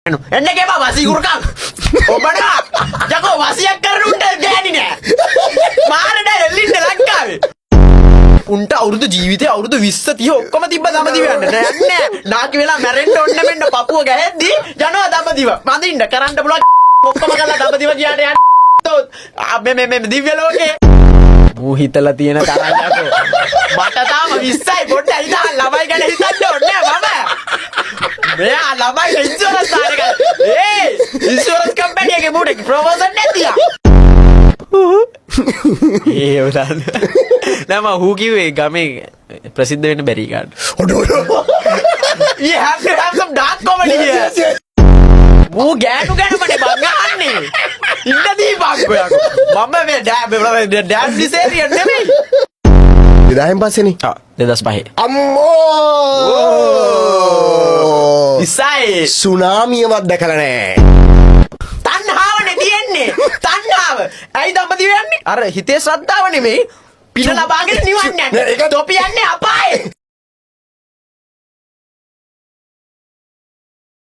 එන්න ගේ බා වසී කුරකම් ඔබනවා යකෝ වසියක් කරන උන්ට ගෑණි නෑ මාරට එල්ලින්න ලංකාවේ උන්ට අවුරුදු ජීවිතේ අවුරුදු 20 30 ඔක්කොම තිබ්බ දඹදිව යන්න නෑ නාකි වෙලා මැරෙන්න ඕන්න මෙන්න පපුව ගැහෙද්දි යනවා දඹදිව මදින්න කරන්න පුළුවන් ඔක්කොම කරලා දඹදිව ගියාට යන්න මේ දිව්‍ය ලෝකේ මූ හිතලා තියෙන තරම් යකෝ මට තාම 20යි පොඩ්ඩයි ඉතින් ළමයි ගැන හිතන්න ඕනේ මම මෙයා ළමයි ඉන්ෂුරන්ස් ආරක ඉන්ෂුරන්ස් කම්පැනි එකේ මූට ප්‍රොමෝෂන් නැතිලා ඒ උදාන නම හූ කිව්වේ ගමේ ප්‍රසිද්ධ වෙන්න බැරි card you have to have some dark comedy here මූ ගෑනු ගැනමනේ මං අහන්නේ ඉන්න දීපක්කෝ යකෝ මම මේ ඩෑන් ඩිසේරියන් නෙමෙයි 2000 පස්සේනේ 2005 අම්මෝ ඉසයි සුනාමියවත් දැකලා නැහැ තණ්හාවනේ තියෙන්නේ තණ්හාව ඇයි දඹදිව යන්නේ අර හිතේ ශ්‍රද්ධාව නෙමෙයි පින ලබාගෙන නිවන් යන්නේ තොපි යන්නේ අපායේ